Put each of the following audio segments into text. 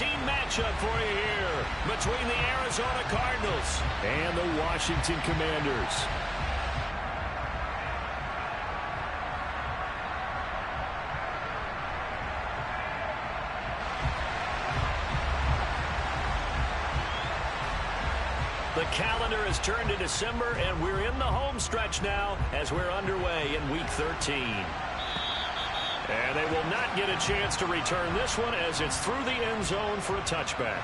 Team matchup for you here between the Arizona Cardinals and the Washington Commanders. The calendar has turned to December, and we're in the home stretch now as we're underway in Week 13. And they will not get a chance to return this one as it's through the end zone for a touchback.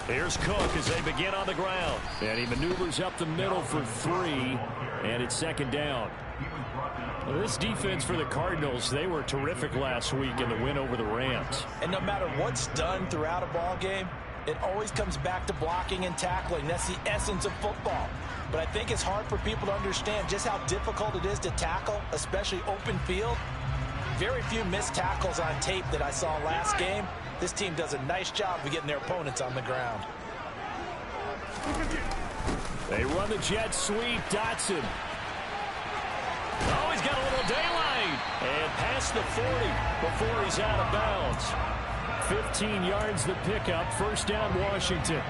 Here's Cook as they begin on the ground. And he maneuvers up the middle for 3. And it's second down. Well, this defense for the Cardinals, they were terrific last week in the win over the Rams. And no matter what's done throughout a ball game, it always comes back to blocking and tackling. That's the essence of football. But I think it's hard for people to understand just how difficult it is to tackle, especially open field. Very few missed tackles on tape that I saw last game. This team does a nice job of getting their opponents on the ground. They run the jet sweep. Dotson. Oh, he's got a little daylight. And past the 40 before he's out of bounds. 15 yards the pickup. First down, Washington.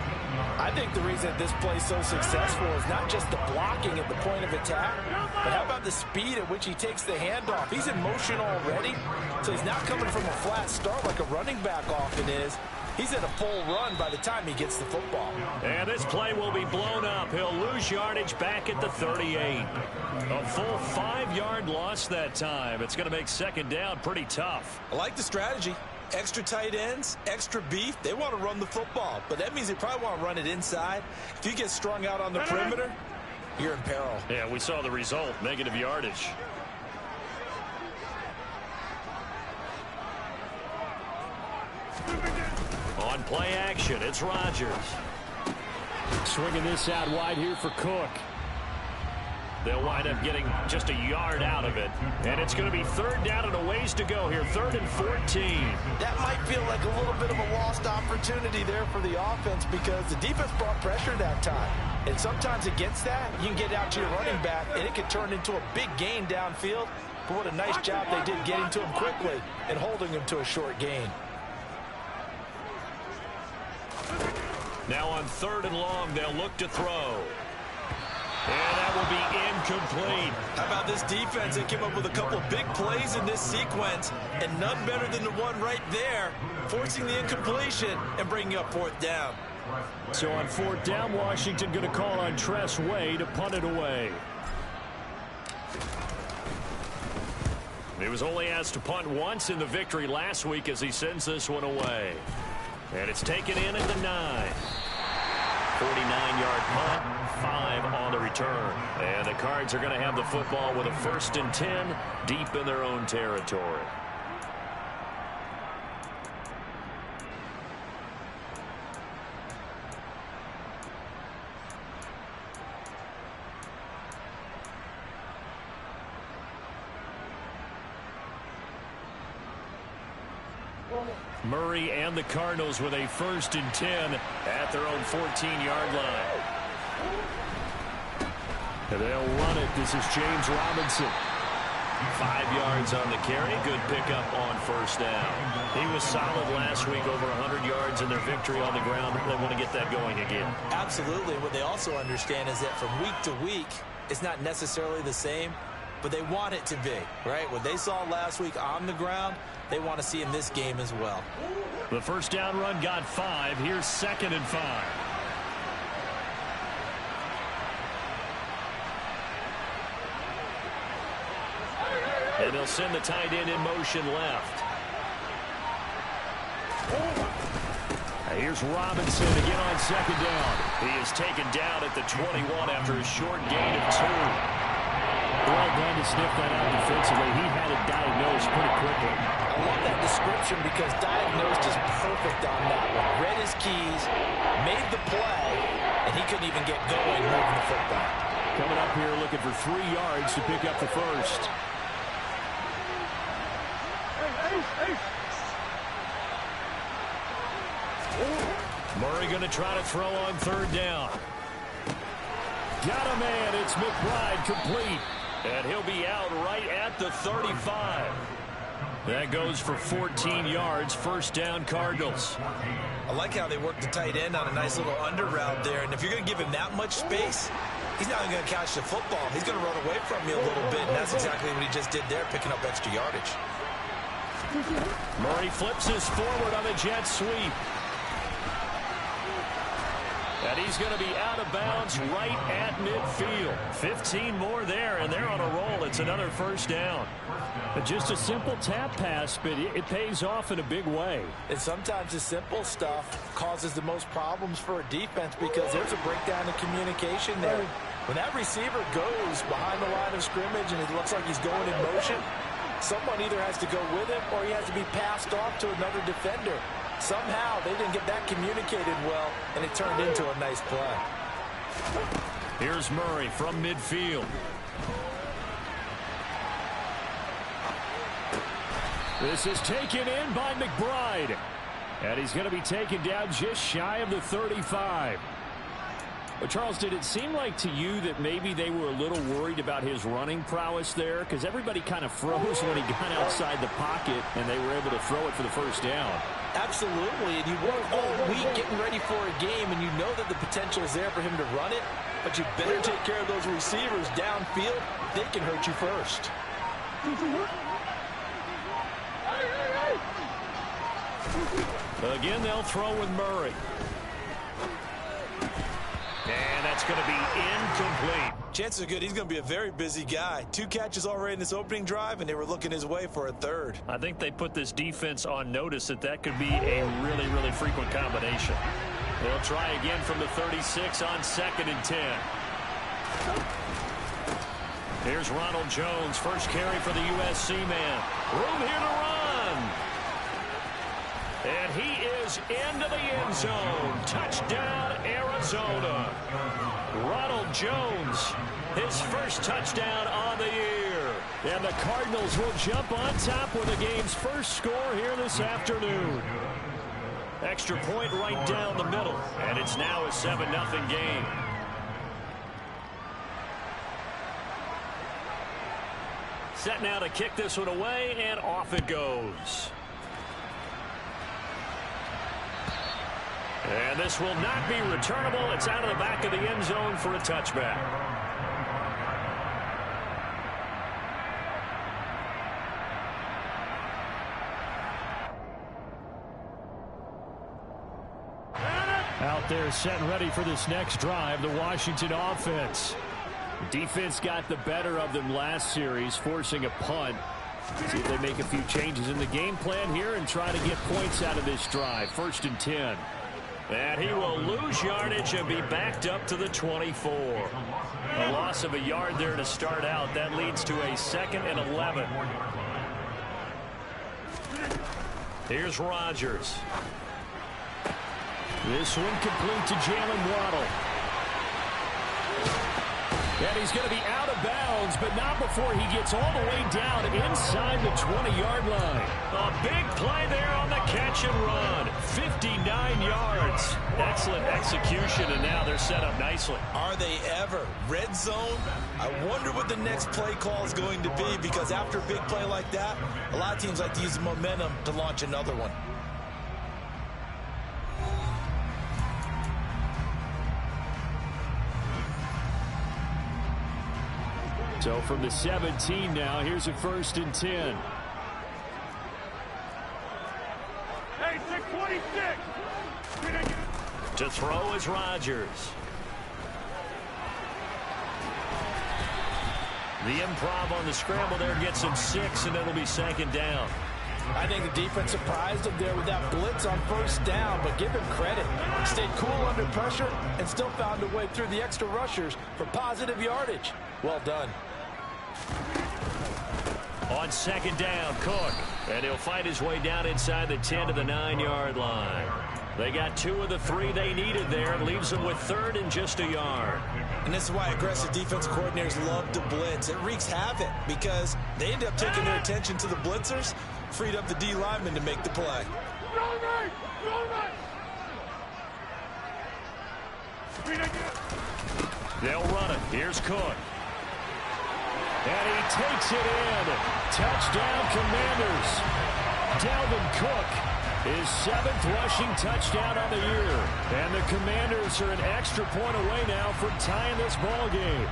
I think the reason this play is so successful is not just the blocking at the point of attack, but how about the speed at which he takes the handoff? He's in motion already, so he's not coming from a flat start like a running back often is. He's at a full run by the time he gets the football. And this play will be blown up. He'll lose yardage back at the 38. A full 5-yard loss that time. It's going to make second down pretty tough. I like the strategy. Extra tight ends, extra beef. They want to run the football, but that means they probably want to run it inside. If you get strung out on the perimeter, you're in peril. Yeah, we saw the result, negative yardage. On play action, it's Rodgers. Swinging this out wide here for Cook. They'll wind up getting just a yard out of it. And it's going to be third down and a ways to go here. 3rd and 14. That might feel like a little bit of a lost opportunity there for the offense because the defense brought pressure that time. And sometimes against that, you can get out to your running back, and it can turn into a big gain downfield. But what a nice job they did getting to him quickly and holding him to a short gain. Now on 3rd and long, they'll look to throw. And that will be incomplete. How about this defense? They came up with a couple of big plays in this sequence, and none better than the one right there, forcing the incompletion and bringing up 4th down. So on 4th down, Washington going to call on Tress Way to punt it away. He was only asked to punt once in the victory last week as he sends this one away. And it's taken in at the 9. 49-yard punt, 5 on the return. And the Cards are going to have the football with a 1st and 10 deep in their own territory. Murray and the Cardinals with a 1st and 10 at their own 14-yard line. And they'll run it. This is James Robinson. 5 yards on the carry. Good pickup on 1st down. He was solid last week, over 100 yards in their victory on the ground. They want to get that going again. Absolutely. What they also understand is that from week to week, it's not necessarily the same, but they want it to be, right? What they saw last week on the ground, they want to see in this game as well. The 1st down run got 5. Here's 2nd and 5. And they'll send the tight end in motion left. Here's Robinson again on 2nd down. He is taken down at the 21 after a short gain of 2. Well done to sniff that out defensively. He had it diagnosed pretty quickly. I love that description because diagnosed is perfect on that one. Read his keys, made the play, and he couldn't even get going moving the football. Coming up here looking for 3 yards to pick up the first. Murray going to try to throw on 3rd down. Got a man. It's McBride complete. And he'll be out right at the 35. That goes for 14 yards. 1st down, Cardinals. I like how they work the tight end on a nice little under route there. And if you're going to give him that much space, he's not going to catch the football. He's going to run away from you a little bit. And that's exactly what he just did there, picking up extra yardage. Murray flips his forward on a jet sweep. And he's going to be out of bounds right at midfield. 15 more there, and they're on a roll. It's another 1st down. But just a simple tap pass, but it pays off in a big way. And sometimes the simple stuff causes the most problems for a defense because there's a breakdown in communication there. When that receiver goes behind the line of scrimmage and it looks like he's going in motion, someone either has to go with him or he has to be passed off to another defender. Somehow they didn't get that communicated well, and it turned into a nice play. Here's Murray from midfield. This is taken in by McBride. And he's going to be taken down just shy of the 35. But Charles, did it seem like to you that maybe they were a little worried about his running prowess there? Because everybody kind of froze when he got outside the pocket, and they were able to throw it for the 1st down. Absolutely, and you work all week getting ready for a game, and you know that the potential is there for him to run it, but you better take care of those receivers downfield. They can hurt you first. Again, they'll throw with Murray. And that's going to be incomplete. Chances are good he's going to be a very busy guy. 2 catches already in this opening drive, and they were looking his way for a 3rd. I think they put this defense on notice that could be a really, really frequent combination. They'll try again from the 36 on 2nd and 10. Here's Ronald Jones, first carry for the USC man. Room here to run. And he is into the end zone. Touchdown, Arizona. Ronald Jones, his first touchdown on the year. And the Cardinals will jump on top with the game's first score here this afternoon. Extra point right down the middle. And it's now a 7-0 game. Set now to kick this one away, and off it goes. And this will not be returnable. It's out of the back of the end zone for a touchback. Out there set and ready for this next drive, the Washington offense. Defense got the better of them last series, forcing a punt. See if they make a few changes in the game plan here and try to get points out of this drive. 1st and 10. And he will lose yardage and be backed up to the 24. A loss of a yard there to start out. That leads to a 2nd and 11. Here's Rodgers. This one complete to Jalen Waddle. And he's going to be out of bounds, but not before he gets all the way down inside the 20-yard line. A big play there on the catch and run. 59 yards. Excellent execution, and now they're set up nicely. Are they ever? Red zone? I wonder what the next play call is going to be, because after a big play like that, a lot of teams like to use the momentum to launch another one. So from the 17 now, here's a 1st and 10. Hey, 626. To throw is Rodgers. The improv on the scramble there gets him 6, and it'll be 2nd down. I think the defense surprised him there with that blitz on 1st down, but give him credit. Stayed cool under pressure and still found a way through the extra rushers for positive yardage. Well done. On 2nd down, Cook. And he'll fight his way down inside the 10 to the 9-yard line. They got 2 of the 3 they needed there. It leaves them with 3rd and just a yard. And this is why aggressive defensive coordinators love to blitz. It wreaks havoc because they end up taking their attention to the blitzers, freed up the D lineman to make the play. They'll run it. Here's Cook. And he takes it in. Touchdown, Commanders. Dalvin Cook, his 7th rushing touchdown on the year. And the Commanders are an extra point away now from tying this ball game.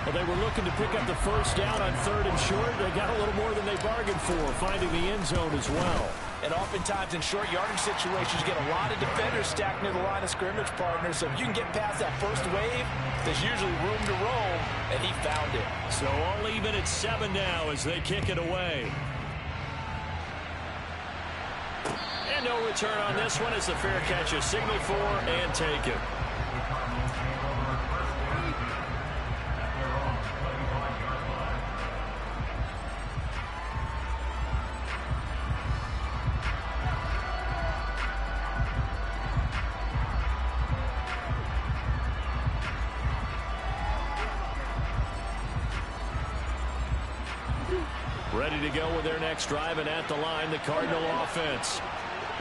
Well, they were looking to pick up the first down on 3rd and short. They got a little more than they bargained for, finding the end zone as well. And oftentimes in short yardage situations, you get a lot of defenders stacked near the line of scrimmage, partners. So if you can get past that first wave, there's usually room to roam, and he found it. So all even at 7 now as they kick it away. And no return on this one as the fair catch is signaled for and taken. Ready to go with their next drive, and at the line, the Cardinal offense.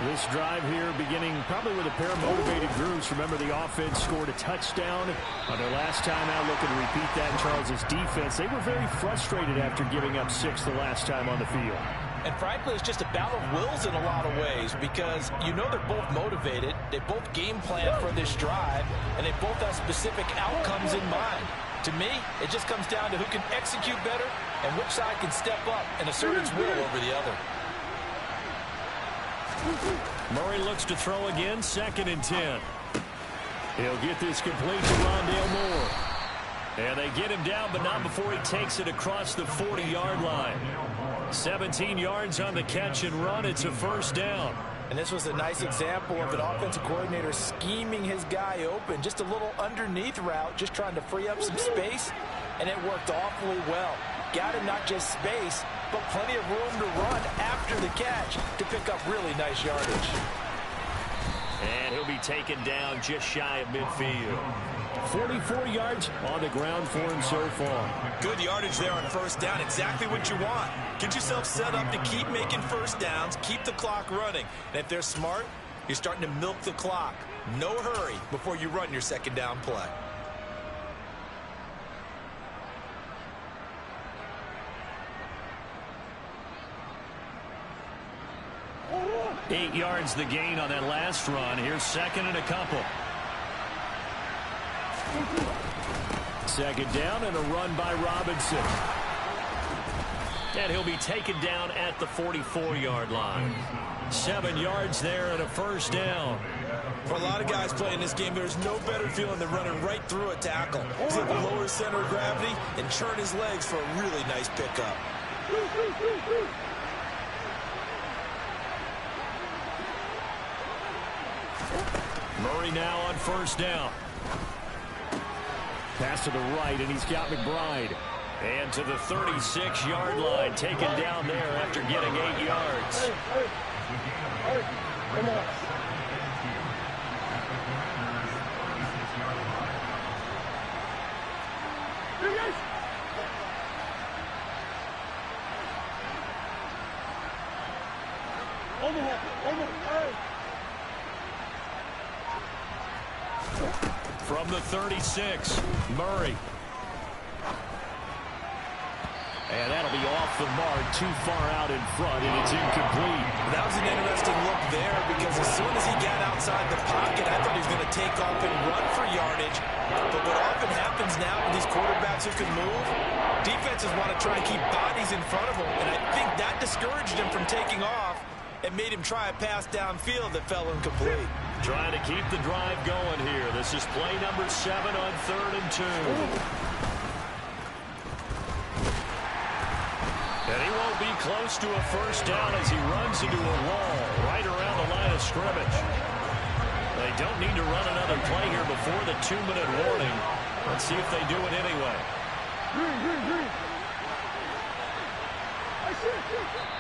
This drive here beginning probably with a pair of motivated groups. Remember, the offense scored a touchdown on their last time out, looking to repeat that in Charles' defense. They were very frustrated after giving up 6 the last time on the field. And frankly, it's just a battle of wills in a lot of ways because you know they're both motivated. They both game plan for this drive, and they both have specific outcomes in mind. To me, it just comes down to who can execute better and which side can step up and assert its will over the other. Murray looks to throw again, 2nd and 10. He'll get this complete to Rondale Moore. And they get him down, but not before he takes it across the 40-yard line. 17 yards on the catch and run. It's a first down. And this was a nice example of an offensive coordinator scheming his guy open. Just a little underneath route, just trying to free up some space, and it worked awfully well. Got him not just space, but plenty of room to run after the catch to pick up really nice yardage. And he'll be taken down just shy of midfield. 44 yards on the ground for him so far. Good yardage there on first down. Exactly what you want. Get yourself set up to keep making first downs, keep the clock running. And if they're smart, you're starting to milk the clock. No hurry before you run your second down play. Eight yards the gain on that last run. Here's 2nd and a couple. 2nd down and a run by Robinson. And he'll be taken down at the 44-yard line. 7 yards there and a first down. For a lot of guys playing this game, there's no better feeling than running right through a tackle. He's able to lower his center of gravity and churn his legs for a really nice pickup. Murray now on first down. Pass to the right, and he's got McBride. And to the 36-yard line, taken down there after getting 8 yards. Come on. From the 36, Murray. And that'll be off the mark, too far out in front, and it's incomplete. That was an interesting look there because as soon as he got outside the pocket, I thought he was going to take off and run for yardage. But what often happens now with these quarterbacks who can move, defenses want to try and keep bodies in front of them, and I think that discouraged him from taking off and made him try a pass downfield that fell incomplete. Trying to keep the drive going here. This is play number 7 on 3rd and 2. And he won't be close to a first down as he runs into a wall right around the line of scrimmage. They don't need to run another play here before the 2-minute warning. Let's see if they do it anyway. Green. I see it.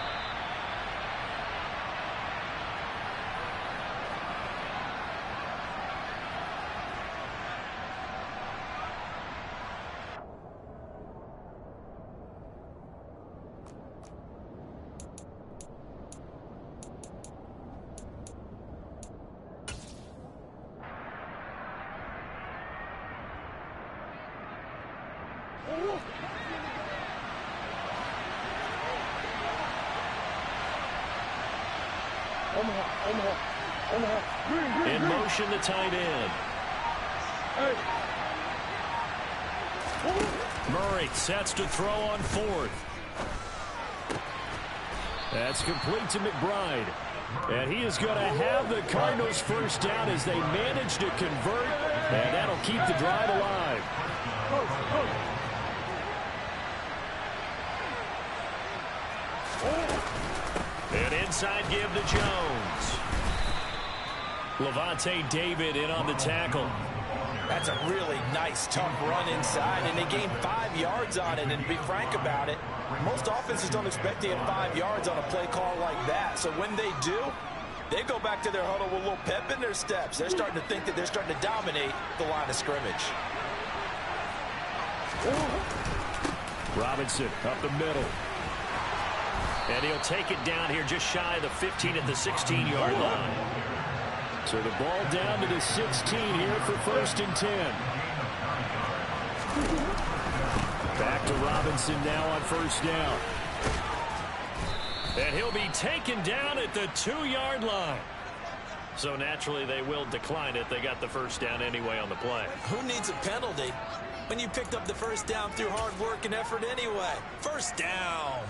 In motion, the tight end. Murray sets to throw on fourth. That's complete to McBride. And he is going to have the Cardinals first down as they manage to convert. And that'll keep the drive alive. An inside give to Jones. Levante David in on the tackle. That's a really nice, tough run inside, and they gained 5 yards on it. And to be frank about it, most offenses don't expect to get 5 yards on a play call like that. So when they do, they go back to their huddle with a little pep in their steps. They're starting to think that they're starting to dominate the line of scrimmage. Robinson up the middle. And he'll take it down here just shy of the 15 at the 16-yard line. So the ball down to the 16 here for 1st and 10. Back to Robinson now on 1st down. And he'll be taken down at the 2-yard line. So naturally they will decline it. They got the 1st down anyway on the play. Who needs a penalty when you picked up the 1st down through hard work and effort anyway? 1st down.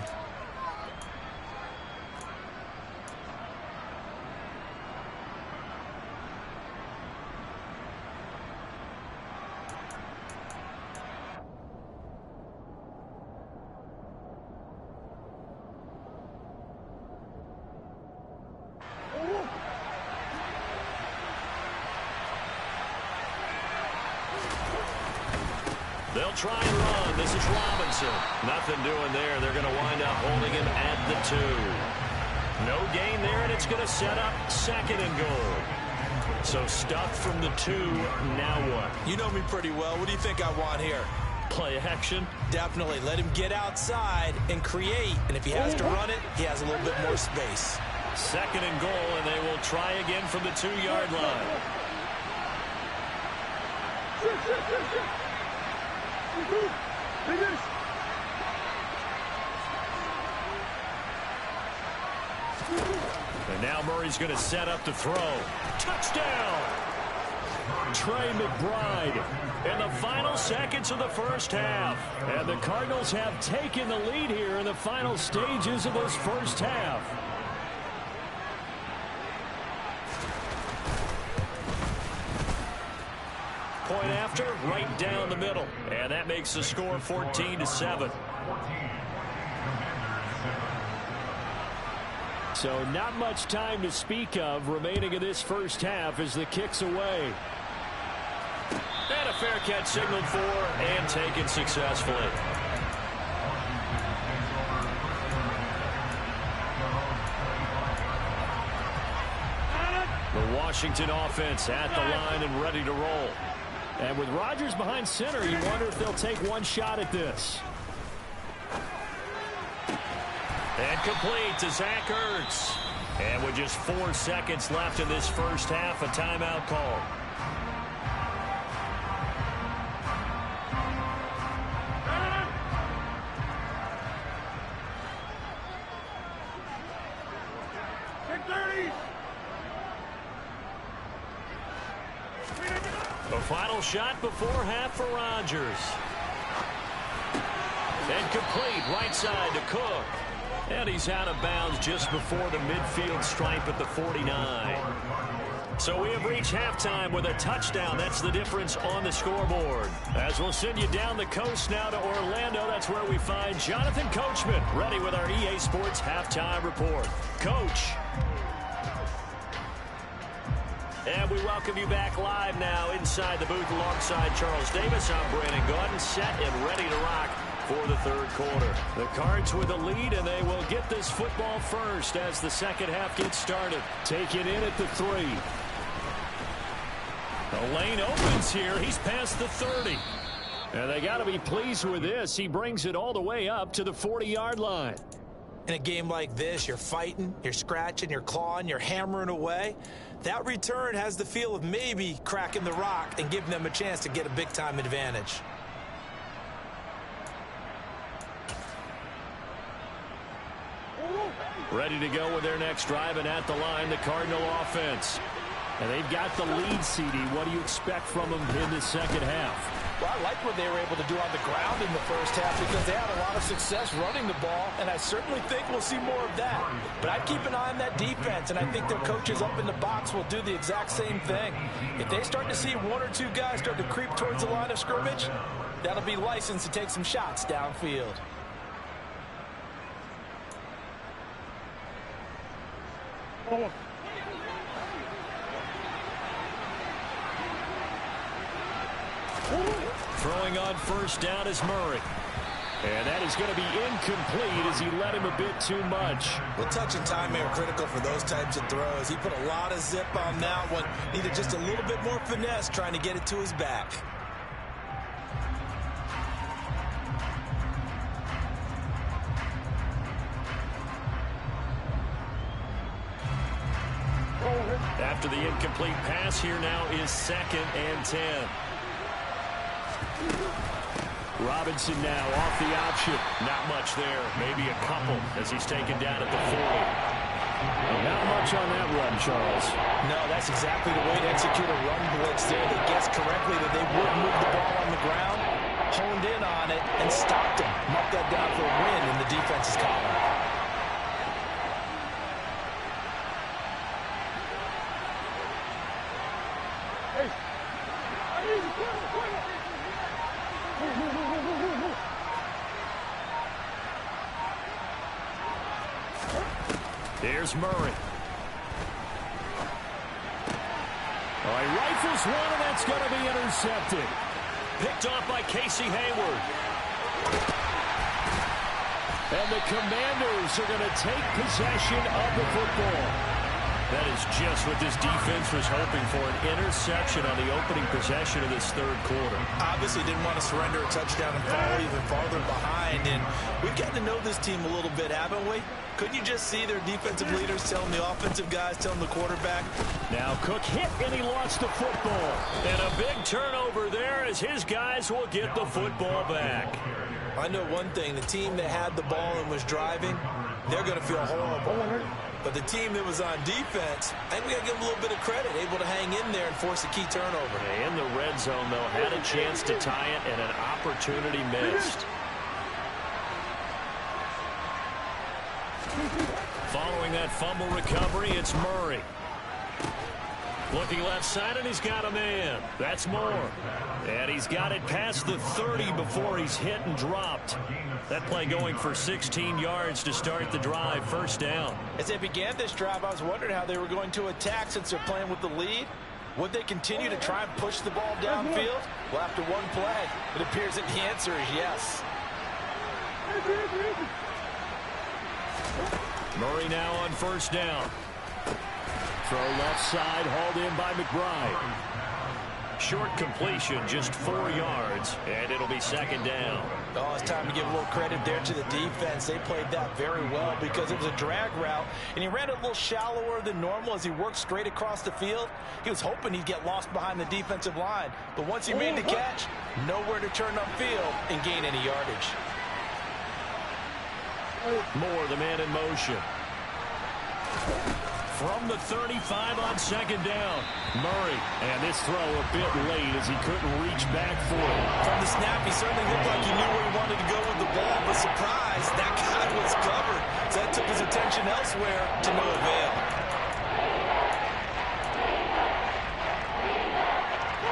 They'll try and run. This is Robinson. Nothing doing there. They're going to wind up holding him at the 2. No gain there, and it's going to set up 2nd and goal. So stuffed from the 2. Now what? You know me pretty well. What do you think I want here? Play action? Definitely. Let him get outside and create. And if he has to run it, he has a little bit more space. 2nd and goal, and they will try again from the 2-yard line. And now Murray's going to set up to throw. Touchdown! Trey McBride in the final seconds of the 1st half. And the Cardinals have taken the lead here in the final stages of this 1st half. Point after, right down the middle. And that makes the score 14-7. So not much time to speak of remaining in this 1st half as the kick's away. And a fair catch signaled for and taken successfully. The Washington offense at the line and ready to roll. And with Rodgers behind center, you wonder if they'll take one shot at this. And complete to Zach Ertz. And with just 4 seconds left in this 1st half, a timeout call. The final shot before half for Rodgers. And complete right side to Cook. And he's out of bounds just before the midfield stripe at the 49. So we have reached halftime with a touchdown. That's the difference on the scoreboard. As we'll send you down the coast now to Orlando, that's where we find Jonathan Coachman ready with our EA Sports Halftime Report. Coach. And we welcome you back live now inside the booth alongside Charles Davis. I'm Brandon Gaudin, set and ready to rock for the 3rd quarter. The Cards with the lead, and they will get this football first as the 2nd half gets started. Take it in at the 3. The lane opens here. He's past the 30. And they got to be pleased with this. He brings it all the way up to the 40-yard line. In a game like this, you're fighting, you're scratching, you're clawing, you're hammering away. That return has the feel of maybe cracking the rock and giving them a chance to get a big-time advantage. Ready to go with their next drive, and at the line, the Cardinal offense. And they've got the lead, CD. What do you expect from them in the second half? Well, I like what they were able to do on the ground in the first half because they had a lot of success running the ball, and I certainly think we'll see more of that. But I'd keep an eye on that defense, and I think their coaches up in the box will do the exact same thing. If they start to see one or two guys start to creep towards the line of scrimmage, that'll be license to take some shots downfield. Throwing on first down is Murray. And that is going to be incomplete as he led him a bit too much. Well, touch and timing are critical for those types of throws. He put a lot of zip on that one. Needed just a little bit more finesse trying to get it to his back. After the incomplete pass, here now is 2nd and 10. Robinson now off the option. Not much there. Maybe a couple as he's taken down at the 40. Not much on that run, Charles. No, that's exactly the way to execute a run blitz there. They guessed correctly that they would move the ball on the ground, honed in on it, and stopped him. Marked that down for a win in the defense's column. Here's Murray. Oh, he rifles one, and that's going to be intercepted. Picked off by Casey Hayward. And the Commanders are going to take possession of the football. That is just what this defense was hoping for, an interception on the opening possession of this third quarter. Obviously didn't want to surrender a touchdown and fall even farther behind, and we've gotten to know this team a little bit, haven't we? Couldn't you just see their defensive leaders telling the offensive guys, telling the quarterback? Now Cook hit, and he lost the football. And a big turnover there as his guys will get the football back. I know one thing, the team that had the ball and was driving, they're going to feel horrible. But the team that was on defense, I think we got to give them a little bit of credit, able to hang in there and force a key turnover. In the red zone, though, had a chance to tie it, and an opportunity missed. Following that fumble recovery, it's Murray. Looking left side, and he's got a man. That's Moore. And he's got it past the 30 before he's hit and dropped. That play going for 16 yards to start the drive, first down. As they began this drive, I was wondering how they were going to attack since they're playing with the lead. Would they continue to try and push the ball downfield? Well, after one play, it appears that the answer is yes. Murray now on first down. Throw left side, hauled in by McBride. Short completion, just 4 yards, and it'll be second down. Oh, it's time to give a little credit there to the defense. They played that very well because it was a drag route, and he ran it a little shallower than normal as he worked straight across the field. He was hoping he'd get lost behind the defensive line, but once he made the catch, nowhere to turn upfield and gain any yardage. Moore, the man in motion. From the 35 on second down, Murray. And this throw a bit late as he couldn't reach back for it. From the snap, he certainly looked like he knew where he wanted to go with the ball, but surprise, that guy was covered. So that took his attention elsewhere to no avail.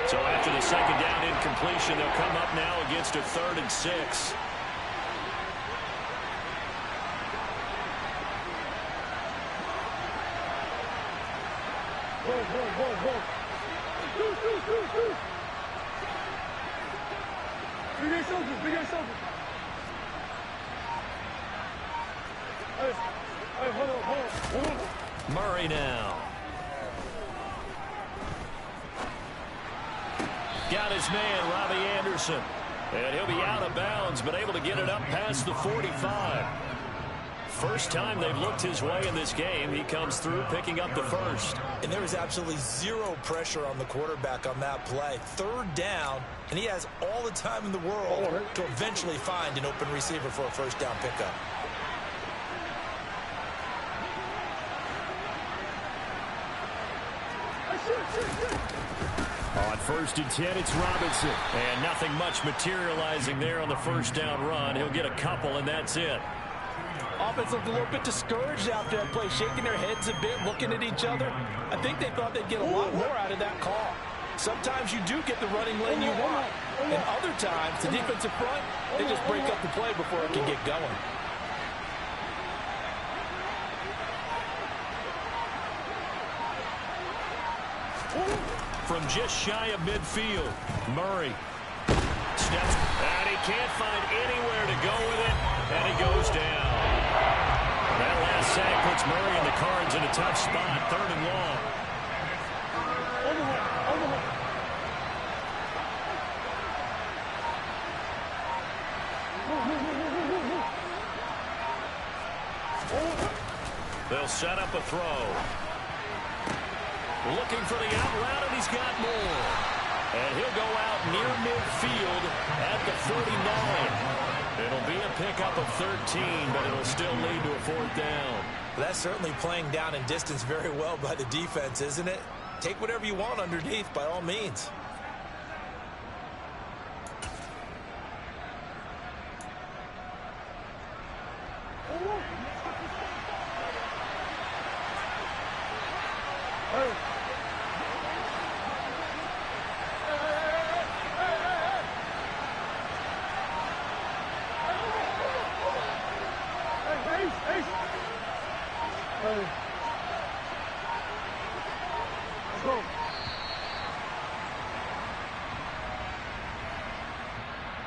So after the second down incompletion, they'll come up now against a 3rd and 6. Murray now. Got his man, Robbie Anderson. And he'll be out of bounds, but able to get it up past the 45. First time they've looked his way in this game. He comes through picking up the first. And there was absolutely zero pressure on the quarterback on that play. 3rd down, and he has all the time in the world to eventually find an open receiver for a first down pickup. first and 10, it's Robinson. And nothing much materializing there on the first down run. He'll get a couple, and that's it. Offense looked a little bit discouraged after that play, shaking their heads a bit, looking at each other. I think they thought they'd get a lot more out of that call. Sometimes you do get the running lane you want, and other times, the defensive front, they just break up the play before it can get going. From just shy of midfield, Murray steps, and he can't find anywhere to go with it, and he goes down. That last sack puts Murray and the Cards in a tough spot, 3rd and long. They'll set up a throw. Looking for the out route, and he's got more. And he'll go out near midfield at the 49. It'll be a pickup of 13, but it'll still lead to a 4th down. That's certainly playing down in distance very well by the defense, isn't it? Take whatever you want underneath, by all means.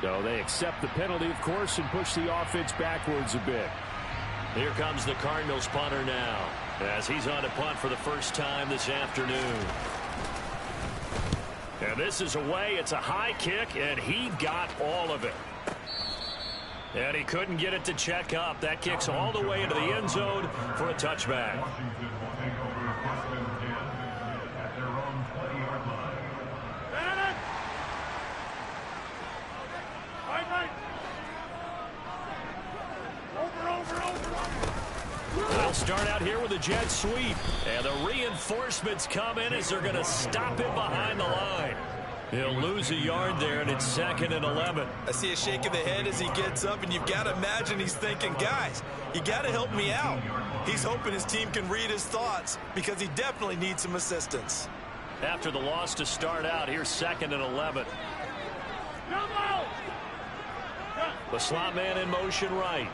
So they accept the penalty, of course, and push the offense backwards a bit. Here comes the Cardinals punter now, as he's on to punt for the first time this afternoon. And this is away. It's a high kick, and he got all of it. And he couldn't get it to check up. That kicks all the way into the end zone for a touchback. They'll start out here with a jet sweep. And the reinforcements come in as they're going to stop him behind the line. He'll lose a yard there, and it's 2nd and 11. I see a shake of the head as he gets up, and you've got to imagine he's thinking, guys, you got to help me out. He's hoping his team can read his thoughts because he definitely needs some assistance. After the loss to start out, here's 2nd and 11. The slot man in motion right.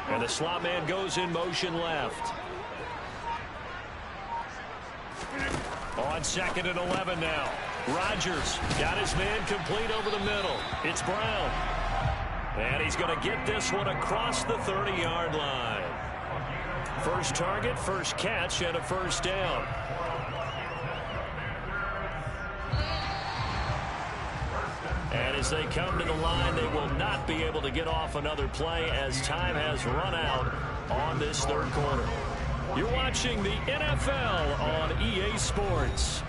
And the slot man goes in motion left. On 2nd and 11 now. Rodgers got his man complete over the middle. It's Brown. And he's going to get this one across the 30-yard line. First target, first catch, and a first down. And as they come to the line, they will not be able to get off another play as time has run out on this 3rd quarter. You're watching the NFL on EA Sports.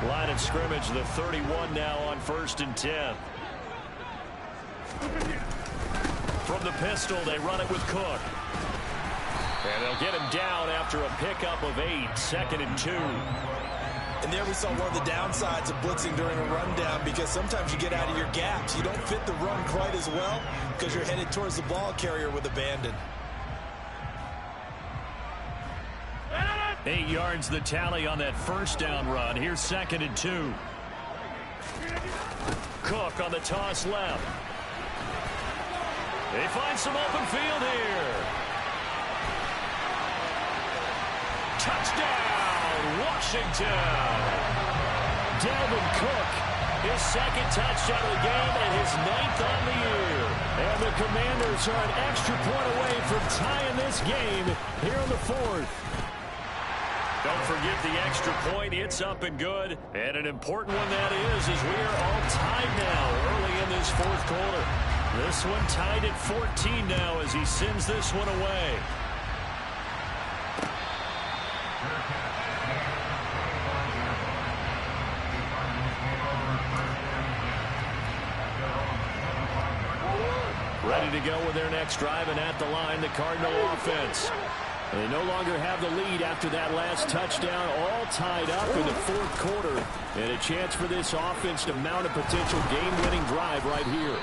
Line of scrimmage, the 31 now on 1st and 10. From the pistol, they run it with Cook. And they'll get him down after a pickup of 8, 2nd and 2. And there we saw one of the downsides of blitzing during a rundown, because sometimes you get out of your gaps. You don't fit the run quite as well because you're headed towards the ball carrier with abandon. 8 yards the tally on that first down run. Here's 2nd and 2. Cook on the toss left. They find some open field here. Touchdown, Washington. Dalvin Cook, his 2nd touchdown of the game and his 9th on the year. And the Commanders are an extra point away from tying this game here in the 4th. Don't forget the extra point. It's up and good. And an important one that is as we are all tied now early in this 4th quarter. This one tied at 14 now as he sends this one away. to go with their next drive, and at the line, the Cardinal offense. They no longer have the lead after that last touchdown, all tied up in the fourth quarter, and a chance for this offense to mount a potential game-winning drive right here.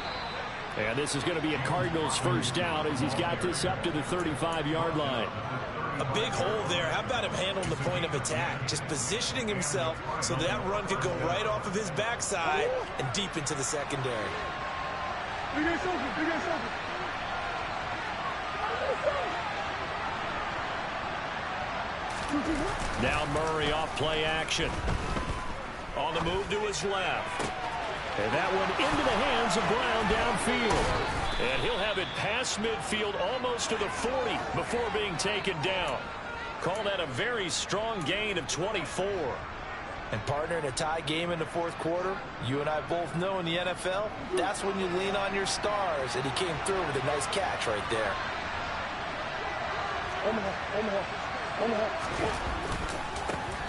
And this is going to be a Cardinals first down as he's got this up to the 35-yard line. A big hole there. How about him handling the point of attack? Just positioning himself so that run could go right off of his backside and deep into the secondary. Now Murray off play action. On the move to his left. And that one into the hands of Brown downfield. And he'll have it past midfield almost to the 40 before being taken down. Call that a very strong gain of 24. And partner, in a tie game in the fourth quarter, you and I both know in the NFL, that's when you lean on your stars. And he came through with a nice catch right there.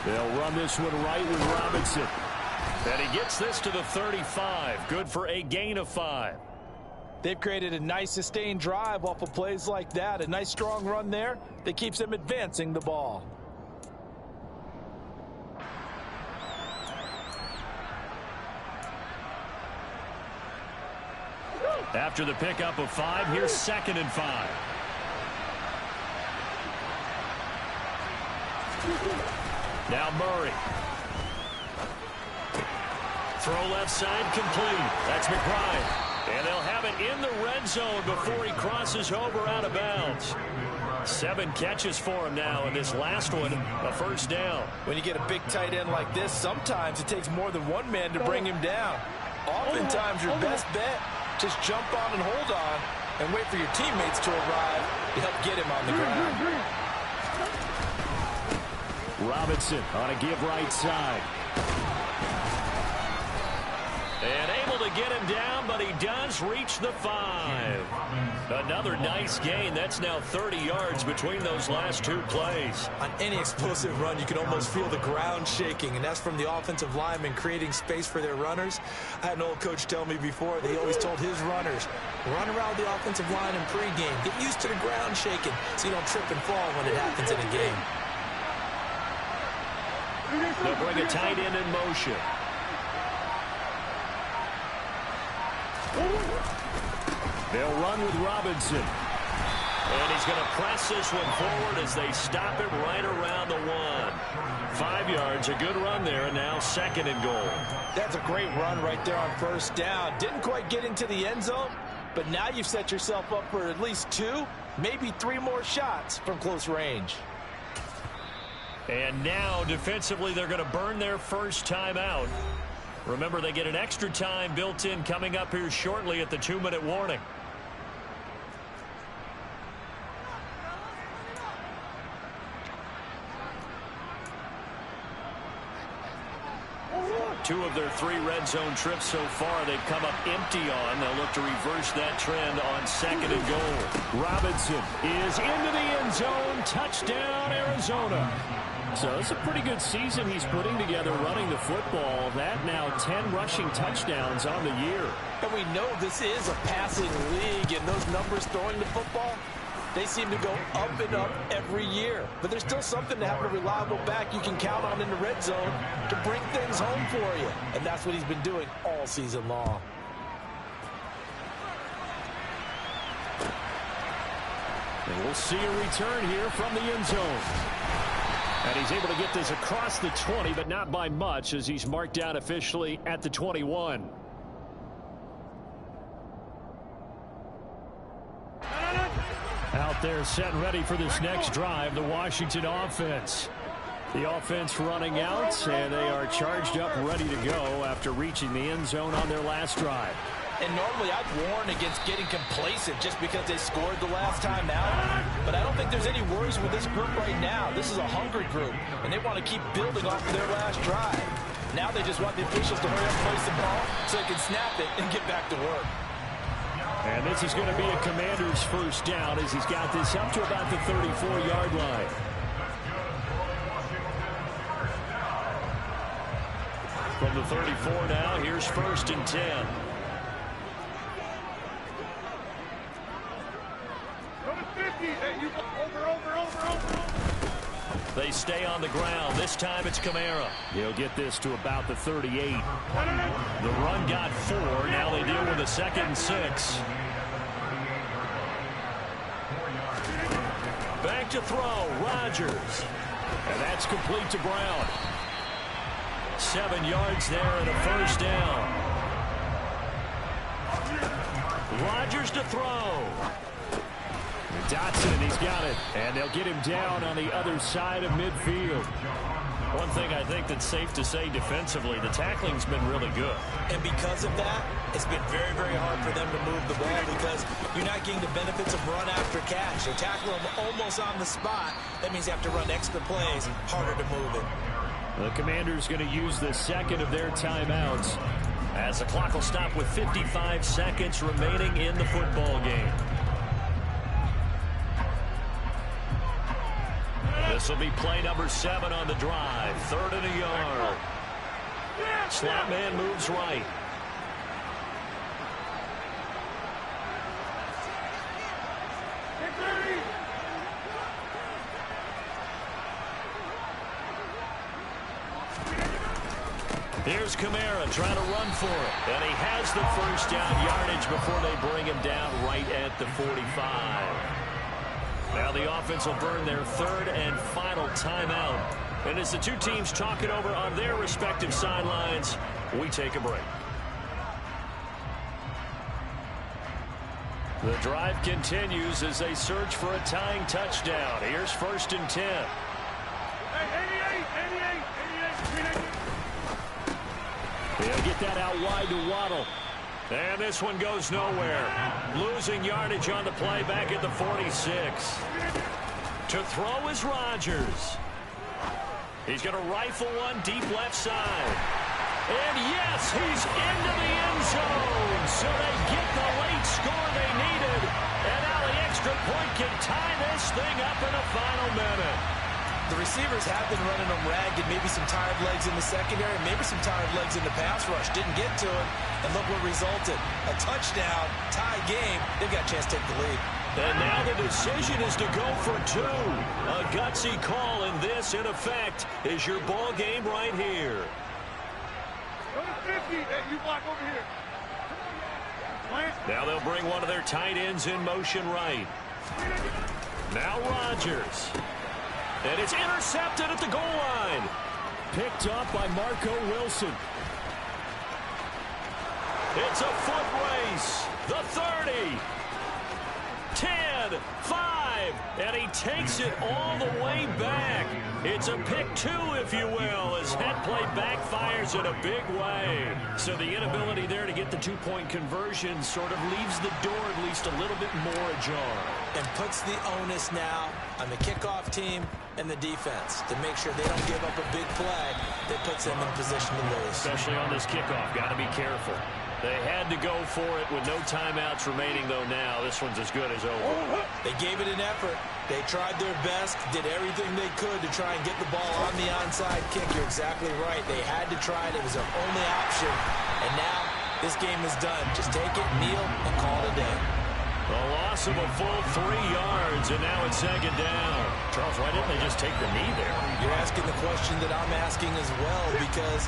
They'll run this one right with Robinson. And he gets this to the 35. Good for a gain of 5. They've created a nice sustained drive off of plays like that. A nice strong run there that keeps them advancing the ball. After the pickup of 5, here's 2nd and 5. Now Murray. Throw left side complete. That's McBride. And they'll have it in the red zone before he crosses over out of bounds. 7 catches for him now, and this last one, a first down. When you get a big tight end like this, sometimes it takes more than one man to bring him down. Oftentimes, your best bet, just jump on and hold on and wait for your teammates to arrive to help get him on the ground. Robinson on a give right side. And able to get him down, but he does reach the 5. Another nice gain. That's now 30 yards between those last 2 plays. On any explosive run, you can almost feel the ground shaking, and that's from the offensive linemen creating space for their runners. I had an old coach tell me before that he always told his runners, run around the offensive line in pregame. Get used to the ground shaking so you don't trip and fall when it happens in a game. They'll bring a tight end in motion. They'll run with Robinson. And he's going to press this one forward as they stop it right around the 1. 5 yards, a good run there, and now 2nd and goal. That's a great run right there on first down. Didn't quite get into the end zone, but now you've set yourself up for at least 2, maybe 3 more shots from close range. And now, defensively, they're going to burn their first time out. Remember, they get an extra time built in coming up here shortly at the 2-minute warning. Two of their 3 red zone trips so far they've come up empty on. They'll look to reverse that trend on 2nd and goal. Robinson is into the end zone. Touchdown, Arizona. So it's a pretty good season he's putting together running the football. That now 10 rushing touchdowns on the year. And we know this is a passing league, and those numbers throwing the football, they seem to go up and up every year. But there's still something to have a reliable back you can count on in the red zone to bring things home for you. And that's what he's been doing all season long. And we'll see a return here from the end zone. And he's able to get this across the 20, but not by much as he's marked down officially at the 21. Out there set and ready for this next drive, the Washington offense. The offense running out, and they are charged up, ready to go after reaching the end zone on their last drive. And normally I'd warn against getting complacent just because they scored the last time out. But I don't think there's any worries with this group right now. This is a hungry group, and they want to keep building off of their last drive. Now they just want the officials to hurry up and place the ball so they can snap it and get back to work. And this is going to be a Commander's first down as he's got this up to about the 34-yard line. From the 34 now, here's 1st and 10. They stay on the ground. This time it's Kamara. He'll get this to about the 38. The run got 4. Now they deal with a 2nd and 6. Back to throw. Rodgers. And that's complete to Brown. 7 yards there and a 1st down. Rodgers to throw. Dotson, he's got it. And they'll get him down on the other side of midfield. One thing I think that's safe to say defensively, the tackling's been really good. And because of that, it's been very, very hard for them to move the ball because you're not getting the benefits of run after catch. They're tackling them almost on the spot. That means you have to run extra plays, harder to move it. The Commanders going to use the 2nd of their timeouts as the clock will stop with 55 seconds remaining in the football game. This will be play number 7 on the drive. 3rd and a yard. Slot man moves right. Here's Kamara trying to run for it. And he has the 1st down yardage before they bring him down right at the 45. Now the offense will burn their 3rd and final timeout. And as the two teams talk it over on their respective sidelines, we take a break. The drive continues as they search for a tying touchdown. Here's 1st and 10. They'll get that out wide to Waddle. And this one goes nowhere. Losing yardage on the play back at the 46. To throw is Rodgers. He's going to rifle one deep left side. And yes, he's into the end zone. So they get the late score they needed. And now the extra point can tie this thing up in the final minute. The receivers have been running them ragged, maybe some tired legs in the secondary, maybe some tired legs in the pass rush. Didn't get to it, and look what resulted. A touchdown, tie game. They've got a chance to take the lead. And now the decision is to go for 2. A gutsy call, and this, in effect, is your ball game right here. Go to 50. Hey, you block over here. Now they'll bring one of their tight ends in motion right. Now Rodgers. And it's intercepted at the goal line. Picked up by Marco Wilson. It's a foot race. The 30. 10, 5, and he takes it all the way back. It's a pick 2, if you will, as that play backfires in a big way. So the inability there to get the 2-point conversion sort of leaves the door at least a little bit more ajar. And puts the onus now on the kickoff team and the defense to make sure they don't give up a big play that puts them in position to lose. Especially on this kickoff. Got to be careful. They had to go for it with no timeouts remaining, though. Now this one's as good as over. They gave it an effort. They tried their best, did everything they could to try and get the ball on the onside kick. You're exactly right. They had to try it. It was their only option. And now this game is done. Just take it, kneel, and call it a day. A loss of a full 3 yards, and now it's 2nd down. Charles, why didn't they just take the knee there? You're asking the question that I'm asking as well, because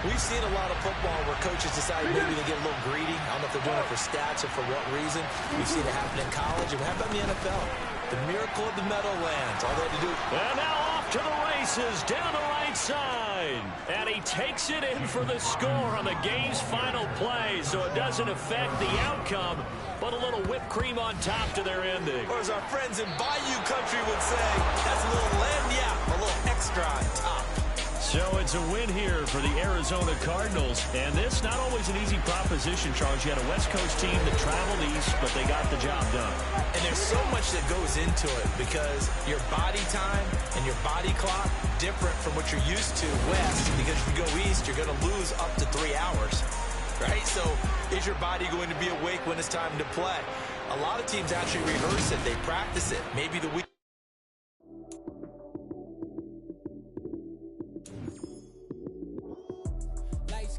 we've seen a lot of football where coaches decide maybe they get a little greedy. I don't know if they're doing it for stats or for what reason. We've seen it happen in college. And how about in the NFL? The miracle of the Meadowlands. All they had to do. And now off to the races down the right side. And he takes it in for the score on the game's final play. So it doesn't affect the outcome, but a little whipped cream on top to their ending. Or as our friends in Bayou Country would say, that's a little lagniappe, a little extra on top. So it's a win here for the Arizona Cardinals. And this not always an easy proposition, Charles. You had a West Coast team that traveled east, but they got the job done. And there's so much that goes into it because your body time and your body clock different from what you're used to west. Because if you go east, you're going to lose up to 3 hours. Right? So is your body going to be awake when it's time to play? A lot of teams actually rehearse it. They practice it. Maybe the week.